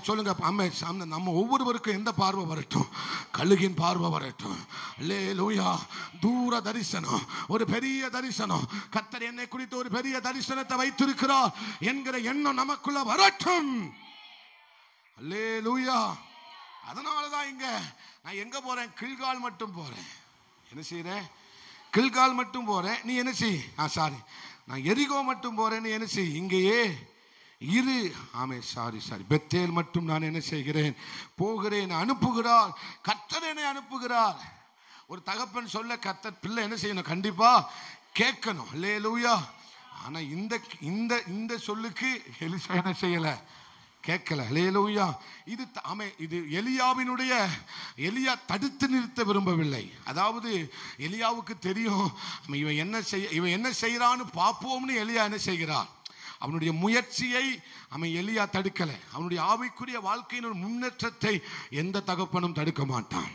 Speaker 1: சொல்லுங்க, நம்ம ஒவ்வொருவருக்கும் எந்த பார்வை வரட்டும்? கழுகின் பார்வை வரட்டும். அல்லேலூயா. தூர தரிசனம், ஒரு பெரிய தரிசனம். கர்த்தர் என்னை குறித்து ஒரு பெரிய தரிசனத்தை வைத்திருக்கிறார் என்கிற எண்ணம் நமக்குள்ள வரட்டும். அல்லேலூயா. அதனாலதான் இங்க நான் எங்க போறேன்? கில்கால் மட்டும் போறேன். என்ன செய்யறேன்? கில்கால் மட்டும் போறேன். நீ என்ன செய்? சாரி, நான் எரிகோ மட்டும் போறேன். நீ என்ன செய்? இங்கேயே இரு. சாரி பெத்தேல் மட்டும் நான் என்ன செய்கிறேன்? போகிறேன். அனுப்புகிறார் கர்த்தர், என்னை அனுப்புகிறார். ஒரு தகப்பன் சொல்ல கர்த்தர் பிள்ளை என்ன செய்யணும்? கண்டிப்பா கேட்கணும். ஹல்லேலூயா. ஆனா இந்த சொல்லுக்கு எலிசா என்ன செய்யல? கேட்கல. ஹல்லேலூயா. இது எலியா தடுத்து நிறுத்த விரும்பவில்லை. அதாவது எலியாவுக்கு தெரியும் இவன் என்ன செய்யறான்னு பாப்போம்னு எலியா என்ன செய்கிறார்? அவனுடைய முயற்சியை எலியா தடுக்கல. அவனுடைய ஆவிக்குரிய வாழ்க்கையின் முன்னேற்றத்தை எந்த தகப்பனும் தடுக்க மாட்டான்.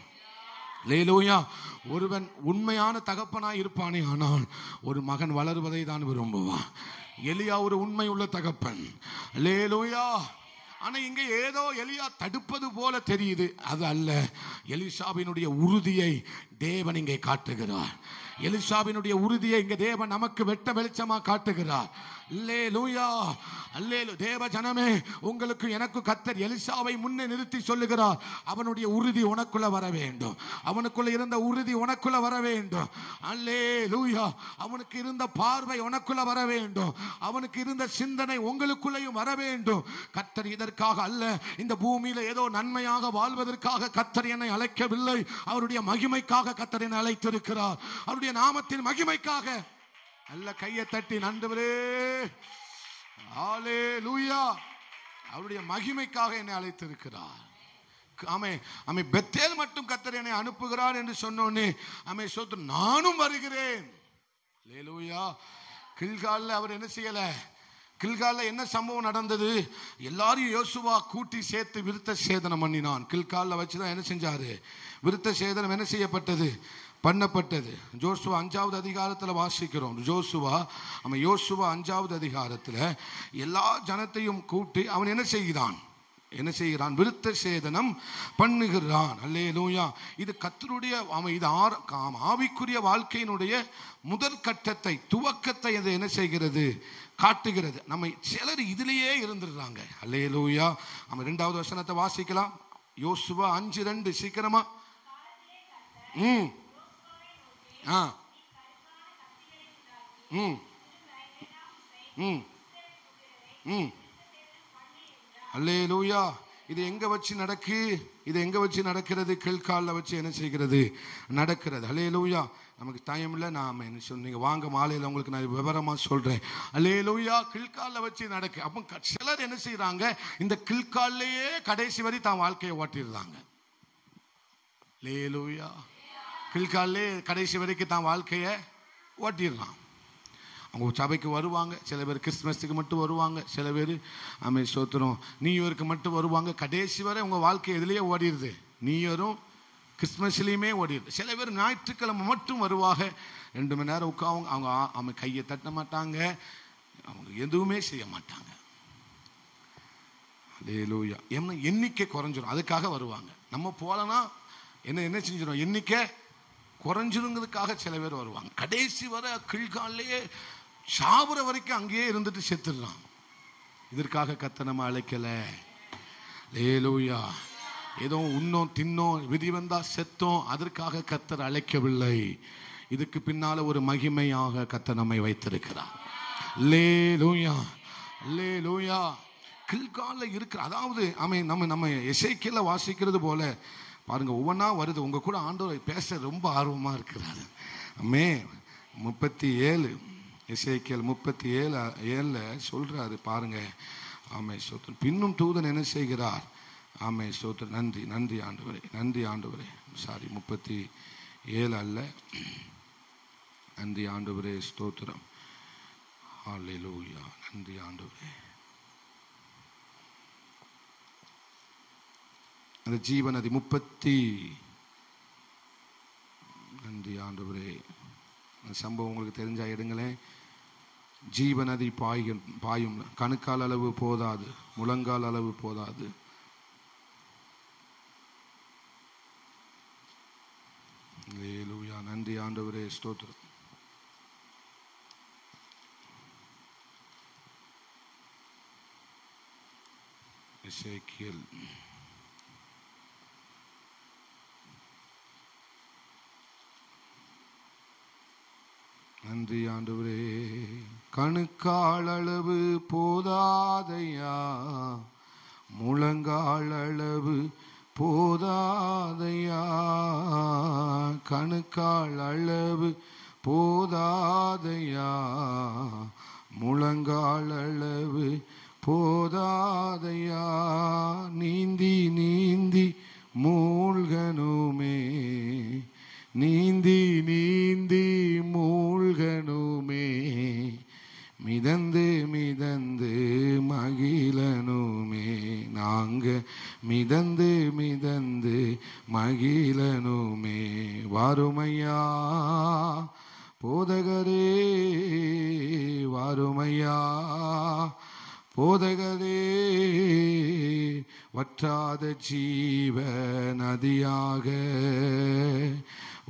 Speaker 1: ஹல்லேலூயா. ஒருவன் உண்மையான தகப்பனாய் இருப்பானே ஆனால் ஒரு மகன் வளருவதை தான் விரும்புவான். எலியா ஒரு உண்மை உள்ள தகப்பன். ஹல்லேலூயா. ஆனா இங்க ஏதோ எலியா தடுப்பது போல தெரியுது. அது அல்ல. எலிசாவினுடைய உறுதியை தேவன் இங்கே காட்டுகிறார். எலிசாவினுடைய உறுதியை இங்க தேவன் நமக்கு வெட்ட வெளிச்சமா காட்டுகிறார். அல்லேலூயா. அல்லேலூயா. தேவ ஜனமே, உங்களுக்கு எனக்கு கர்த்தர் எலிசாவை முன்னே நிறுத்தி சொல்லுகிறார், அவனுடைய உறுதி உனக்குள்ள வர வேண்டும். அவனுக்குள்ள இருந்த உறுதி உனக்குள்ள வர வேண்டும். அல்லேலூயா. அவனுக்கு இருந்த பார்வை உனக்குள்ள வர வேண்டும். அவனுக்கு இருந்த சிந்தனை உங்களுக்குள்ளேயும் வர வேண்டும். கர்த்தர் இதற்காக அல்ல, இந்த பூமியில ஏதோ நன்மையாக வாழ்வதற்காக கர்த்தர் என்னை அழைக்கவில்லை. அவருடைய மகிமைக்காக கர்த்தர் என்னை அழைத்திருக்கிறார். அவருடைய நாமத்தின் மகிமைக்காக. நல்ல கையை தட்டி ஆண்டவரே ஹல்லேலூயா, அவருடைய மகிமைக்காக என்னை அழைத்திருக்கிறார். பெத்தேல் மட்டும் கர்த்தர் என்னை அனுப்புகிறார் என்று சொன்னோன்னே நானும் வருகிறேன். ஹல்லேலூயா. கில்கால்ல அவர் என்ன செய்யல? கில்கால்ல என்ன சம்பவம் நடந்தது? எல்லாரையும் யோசுவா கூட்டி சேர்த்து விருத்த சேதனம் பண்ணினான். கில்கால்ல வச்சுதான் என்ன செஞ்சாரு? விருத்த சேதனம் என்ன செய்யப்பட்டது? பண்ணப்பட்டது. யோசுவா 5வது அதிகாரத்துல வாசிக்கிறோம். யோசுவா 5வது அதிகாரத்துல எல்லா ஜனத்தையும் கூட்டி அவன் என்ன செய்கிறான்? என்ன செய்கிறான்? விருத்த சேதனம் பண்ணுகிறான். அல்லேலூயா. இது கர்த்தருடைய இது ஆவிக்குரிய வாழ்க்கையினுடைய முதல் கட்டத்தை, துவக்கத்தை இது என்ன செய்கிறது? காட்டுகிறது. நம்ம சிலர் இதிலேயே இருந்துடுறாங்க. அல்லேலூயா. நம்ம 2வது வசனத்தை வாசிக்கலாம். யோசுவா 5:2 சீக்கிரமா. அல்லேலூயா. இது எங்க வச்சு நடக்கு? இது எங்க வச்சு நடக்கிறது? கீழ்கால வச்சு என்ன செய்கிறது? நடக்கிறது. அல்லேலூயா. நமக்கு டைம் இல்லை. நாம என்ன சொன்னீங்க, வாங்க மாலையில் உங்களுக்கு நான் விவரமா சொல்றேன். அல்லேலூயா. கீழ்கால வச்சு நடக்கு. அப்ப சிலர் என்ன செய்யறாங்க? இந்த கீழ்காலையே கடைசி வரை தான் வாழ்க்கையை ஓட்டிடுறாங்க. அல்லேலூயா. கீழ்காலே கடைசி வரைக்கும் தான் வாழ்க்கையை ஓட்டிடலாம். அவங்க சபைக்கு வருவாங்க. சில பேர் கிறிஸ்துமஸுக்கு மட்டும் வருவாங்க. சில பேர் ஸ்தோத்திரம் நியூ இயருக்கு மட்டும் வருவாங்க. கடைசி வரை உங்க வாழ்க்கை எதுலேயே ஓடிடுது. நியூ இயரும் கிறிஸ்துமஸ்லேயுமே ஓடிடுது. சில பேர் ஞாயிற்றுக்கிழமை மட்டும் வருவாங்க. 2 மணி நேரம் உட்காந்து அவங்க கையை தட்ட மாட்டாங்க. அவங்க எதுவுமே செய்ய மாட்டாங்க. அல்லேலூயா. எண்ணிக்கை குறைஞ்சிரும். அதுக்காக வருவாங்க. நம்ம போலனா என்ன செஞ்சிடும்? எண்ணிக்கை குறைஞ்சிருங்கிறதுக்காக சில பேர் வருவாங்க. கடைசி வரை கீழ்காலே சாவுற வரைக்கும் அங்கேயே இருந்துட்டு செத்துடுறான். இதற்காக கர்த்தர் நம்ம அழைக்கல. அல்லேலூயா. ஏதோ உண்ணோம் தின்னோம் விதி வந்தா செத்தோம், அதற்காக கர்த்தர் அழைக்கவில்லை. இதுக்கு பின்னால ஒரு மகிமையாக கர்த்தர் நம்மை வைத்திருக்கிறார். அல்லேலூயா. அல்லேலூயா. கீழ்கால இருக்கிற, அதாவது நம்ம எசேக்கியேல வாசிக்கிறது போல பாருங்க, ஒவ்வொன்றா வருது. உங்க கூட ஆண்டவர் பேச ரொம்ப ஆர்வமா இருக்கிறாரு. 37 எசேக்கியேல் 37:7 சொல்றாரு பாருங்க. ஸ்தோத்திரம். பின்னும் தூதன் என்ன செய்கிறார்? ஸ்தோத்திரம். நன்றி நன்றி ஆண்டவரே, நன்றி ஆண்டவரே. சாரி, 37 அல்ல. நன்றி ஆண்டவரே, ஸ்தோத்திரம். ஹல்லேலூயா. நன்றி ஆண்டவரே. அந்த ஜீவநதி 30. நன்றி ஆண்டவரே. சம்பவம் உங்களுக்கு தெரிஞ்சா எடுங்களேன். ஜீவநதி பாயும், கணுக்கால் அளவு போதாது, முழங்கால் அளவு போதாது. அல்லேலூயா. நன்றி ஆண்டவரே, ஸ்தோத்திரம். எசேக்கியேல் நன்றி ஆண்டவரே. கணுக்கால் அளவு போதாதையா, முழங்கால் அளவு போதாதையா, கணுக்கால் அளவு போதாதையா, முழங்கால் அளவு போதாதையா, நீந்தி நீந்தி மூழ்கனுமே, நீந்தி நீந்தி மூழ்கனுமே, மிதந்து மிதந்து மகிழனுமே, நாங்க மிதந்து மிதந்து மகிழனுமே. வாருமையா போதகரே, வாருமையா போதகரே, வற்றாத ஜீவ நதியாக,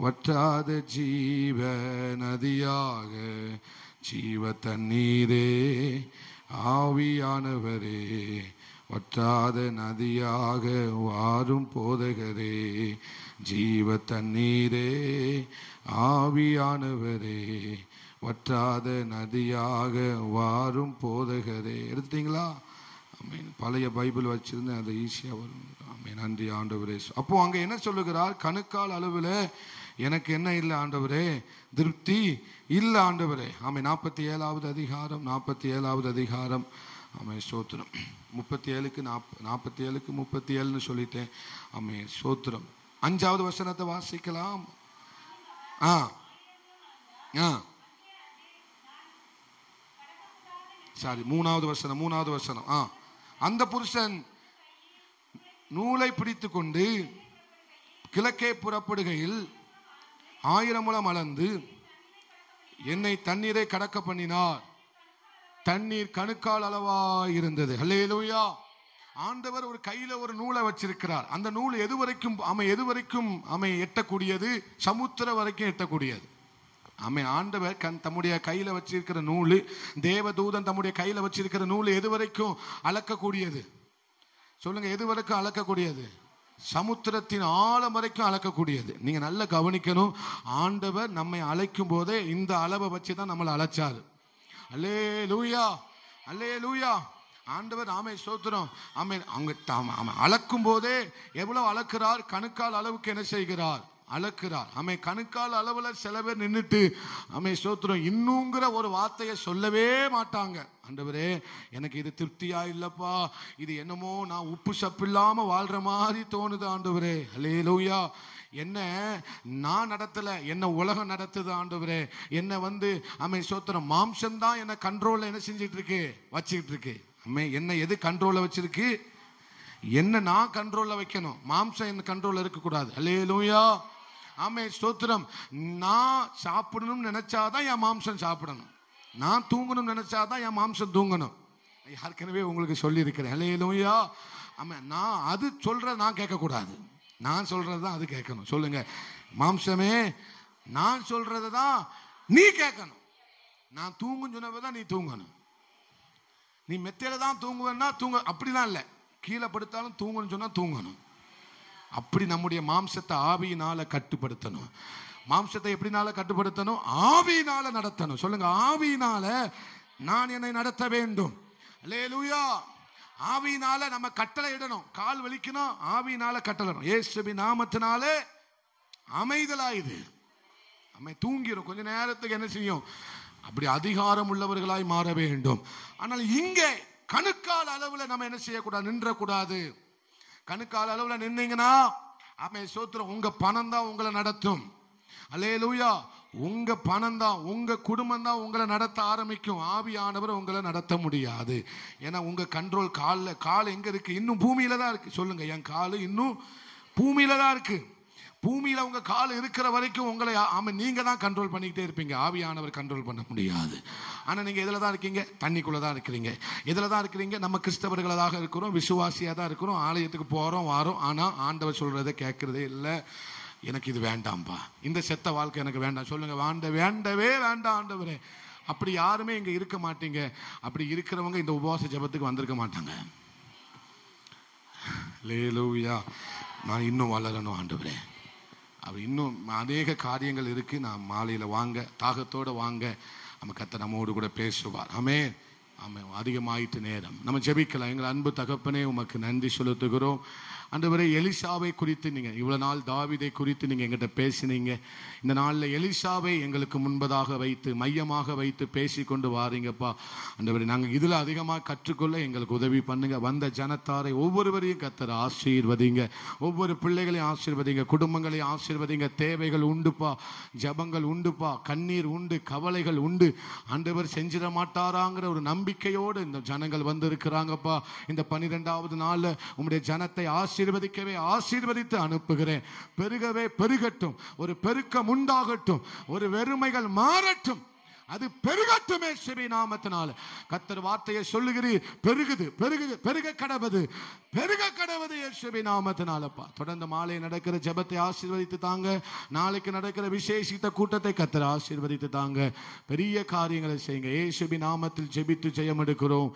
Speaker 1: வற்றாத ஜீவ நதியாக, ஜீவ தண்ணீரே ஆவியானவரே, வற்றாத நதியாக வாரும் போதகரே, ஜீவ தண்ணீரே ஆவியானவரே, வற்றாத நதியாக வாரும் போதகரே. எடுத்துட்டீங்களா? பழைய பைபிள் வச்சிருந்தேன், அது ஈஸியா வரும். நன்றி ஆண்டவரே. அப்போ அங்க என்ன சொல்லுகிறார்? கணுக்கால் அளவுல எனக்கு என்ன இல்லை ஆண்டவரே? திருப்தி இல்லை ஆண்டவரே. 47வது அதிகாரம், 47வது அதிகாரம். ஸ்தோத்திரம். 37க்கு 37ன்னு சொல்லிட்டேன். ஸ்தோத்திரம். 5வது வசனத்தை வாசிக்கலாம். சாரி, 3வது வசனம். அந்த புருஷன் நூலை பிடித்து கொண்டு கிழக்கே புறப்படுகையில் 1000 முழம் அளந்து என்னை தண்ணீரை கடக்க பண்ணினார். தண்ணீர் கணுக்கால் அளவாய் இருந்தது. அல்லேலூயா. ஆண்டவர் ஒரு கையில ஒரு நூலை வச்சிருக்கிறார். அந்த நூல் எதுவரைக்கும் எட்டக்கூடியது? சமுத்திரம் வரைக்கும் எட்டக்கூடியது. ஆண்டவர் தம்முடைய கையில வச்சிருக்கிற நூல், தேவதூதன் தம்முடைய கையில வச்சிருக்கிற நூல் எது வரைக்கும் அளக்கக்கூடியது? சொல்லுங்க, எது வரைக்கும் அளக்கக்கூடியது? சமுத்திரத்தின் ஆழம் வரைக்கும் அளக்கக்கூடியது. நீங்க நல்லா கவனிக்கணும். ஆண்டவர் நம்மை அழைக்கும் போதே இந்த அளவை வச்சுதான் நம்மளை அழைச்சாரு. அல்லேலூயா, அல்லேலூயா. ஆண்டவர் ஆமே ஸ்தோத்திரம். அளக்கும் போதே எவ்வளவு அளக்கிறார்? கணுக்கால் அளவுக்கு என்ன செய்கிறார்? அளக்கிறார். கணுக்கால் அளவுல சில பேர் நின்றுட்டு ஸ்தோத்திரம் இன்னுங்கிற ஒரு வார்த்தையை சொல்லவே மாட்டாங்க. ஆண்டவரே, எனக்கு இது திருப்தியா இல்லப்பா, இது என்னமோ நான் உப்பு சப்பு இல்லாம வாழ்ற மாதிரி தோணுது ஆண்டவரே. அல்லேலூயா. என்ன நான் நடத்தல, என்ன உலகம் நடத்துது ஆண்டவரே. என்ன ஸ்தோத்திரம் மாம்சம்தான் என்ன கண்ட்ரோல்ல என்ன செஞ்சிட்டு இருக்கு, வச்சுக்கிட்டு இருக்கு. என்ன எது கண்ட்ரோல்ல வச்சிருக்கு? என்ன நான் கண்ட்ரோல்ல வைக்கணும். மாம்சம் என்ன கண்ட்ரோல்ல இருக்க கூடாது. அல்லேலூயா. ஸ்தோத்திரம். நான் சாப்பிடணும்னு நினைச்சாதான் என் மாம்சம் சாப்பிடணும். நான் தூங்கணும் நினைச்சாதான் என் மாம்சம் தூங்கணும். ஏற்கனவே உங்களுக்கு சொல்லி இருக்கிறேன். அல்லேலூயா. நான் அது சொல்ற நான் கேட்க கூடாது. நான் சொல்றதுதான் அது கேட்கணும். சொல்லுங்க, மாம்சமே நான் சொல்றதுதான் நீ கேட்கணும். நான் தூங்கும் சொன்னதான் நீ தூங்கணும். நீ மெத்தையில தான் தூங்குவேன்னா தூங்க, அப்படிலாம் இல்லை. கீழே படுத்தாலும் தூங்கணும்னு சொன்னா தூங்கணும். அப்படி நம்முடைய மாம்சத்தை ஆவியினால கட்டுப்படுத்தணும். மாம்சத்தை எப்படினால கட்டுப்படுத்தணும்? ஆவியினால நடத்தணும். சொல்லுங்க, ஆவியினால நான் என்னை நடத்த வேண்டும். அல்லேலூயா. ஆவியினால நம்ம கட்டளை இடணும். கால் வலிக்கணும், ஆவியினால கட்டளை. இயேசுவின் நாமத்தினாலே அமைதலாயுது. தூங்கிரும். கொஞ்ச நேரத்துக்கு என்ன செய்யும்? அப்படி அதிகாரம் உள்ளவர்களாய் மாற வேண்டும். ஆனால் இங்கே கணுக்கால் அளவுல நம்ம என்ன செய்யக்கூடாது? நின்றக்கூடாது. கணுக்கால் அளவுல நின்னீங்கன்னா ஸ்தோத்திரம் உங்க பணம் தான் உங்களை நடத்தும். அல்லேலூயா. உங்க பணம் தான், உங்க குடும்பம் தான் உங்களை நடத்த ஆரம்பிக்கும். ஆவியானவர் உங்களை நடத்த முடியாது. ஏன்னா உங்க கண்ட்ரோல் கால் எங்க இருக்கு? இன்னும் பூமியில தான் இருக்கு. சொல்லுங்க, என் கால் இன்னும் பூமியில தான் இருக்கு. பூமியில உங்க கால் இருக்கிற வரைக்கும் உங்களை நீங்க தான் கண்ட்ரோல் பண்ணிக்கிட்டே இருப்பீங்க. ஆவியானவர் கண்ட்ரோல் பண்ண முடியாது. ஆனா நீங்க எதுல தான் இருக்கீங்க? தண்ணிக்குள்ளதான் இருக்கிறீங்க. எதுல தான் இருக்கிறீங்க? நம்ம கிறிஸ்தவர்களாக இருக்கிறோம், விசுவாசியா தான் இருக்கிறோம், ஆலயத்துக்கு போறோம் வாரோம். ஆனா ஆண்டவர் சொல்றதை கேட்கறதே இல்லை. எனக்கு இது வேண்டாம்பா, இந்த செத்த வாழ்க்கை எனக்கு வேண்டாம். சொல்லுங்க, வேண்டவே வேண்டாம் ஆண்டவரே. அப்படி யாருமே இங்க இருக்க மாட்டீங்க. அப்படி இருக்கிறவங்க இந்த உபவாச ஜெபத்துக்கு வந்திருக்க மாட்டாங்க. அல்லேலூயா. நான் இன்னும் வளரணும் ஆண்டவரே. அப்படி இன்னும் அநேக காரியங்கள் இருக்கு. நான் மாலையில வாங்க, தாகத்தோட வாங்க. கர்த்தர் நம்மோடு கூட பேசுவார். ஆமென். அதிகமாயிட்டு நேரம் நம்ம ஜெபிக்கலாம். எங்கள் அன்பு தகப்பனே, உமக்கு நன்றி செலுத்துகிறோம். ஆண்டவரே, எலிசாவை குறித்து நீங்க இவ்வளவு நாள் தாவீதை குறித்து நீங்க எங்கிட்ட பேசினீங்க. இந்த நாள்ல எலிசாவை எங்களுக்கு முன்பதாக வைத்து மையமாக வைத்து பேசிக்கொண்டு வாரீங்கப்பா. ஆண்டவரே, நாங்க இதுல அதிகமாக கற்றுக்கொள்ள எங்களுக்கு உதவி பண்ணுங்க. வந்த ஜனத்தாரை ஒவ்வொருவரையும் கர்த்தர் ஆசீர்வதிங்க. ஒவ்வொரு பிள்ளைகளையும் ஆசீர்வதிங்க, குடும்பங்களையும் ஆசீர்வதிங்க. தேவைகள் உண்டுப்பா, ஜபங்கள் உண்டுப்பா, கண்ணீர் உண்டு, கவலைகள் உண்டு. ஆண்டவர் செஞ்சிட மாட்டாராங்கிற ஒரு நம்பிக்கையோடு இந்த ஜனங்கள் வந்து இருக்கிறாங்கப்பா. இந்த 12வது நாள்ல உம்முடைய ஜனத்தை ஆசீர்வதித்து அனுப்புகிறேன். பெருகவே பெருகட்டும், ஒரு பெருக்கம் உண்டாகட்டும், ஒரு வெறுமைகள் மாறட்டும், அது பெருகட்டுமே சிவி நாமத்தினால. கர்த்தர் வார்த்தையை சொல்லுகிறீர், பெருகுது பெருகுது பெருக கடவது இயேசுவின் நாமத்தினாலப்பா. தொடர்ந்து மாலை நடக்கிற ஜெபத்தை ஆசீர்வதித்து தாங்க. நாளைக்கு நடக்கிற விசேஷித்த கூட்டத்தை கர்த்தர் ஆசீர்வதித்து தாங்க. பெரிய காரியங்களை செய்யுங்க. இயேசுவின் நாமத்தில் ஜெபித்து ஜெயம் எடுக்கிறோம்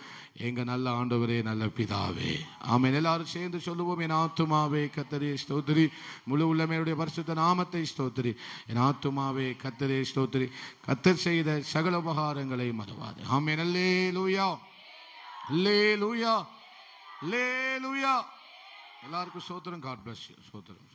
Speaker 1: எங்க நல்ல ஆண்டவரே, நல்ல பிதாவே. ஆமென். எல்லாரும் சேர்ந்து சொல்லுவோம், என் ஆத்துமாவே கர்த்தரே ஸ்தோத்திரி, முழு உள்ளமையுடைய பரிசுத்த நாமத்தை ஸ்தோத்திரி. என் ஆத்துமாவே கர்த்தரே ஸ்தோத்திரி, கர்த்தர் செய்த சகல உபகாரங்களை மறவாதே. ஆமென். அல்லேலூயா, அல்லேலூயா, அல்லேலூயா. எல்லாருக்கும் ஸ்தோத்திரம். God bless you. ஸ்தோத்திரம்.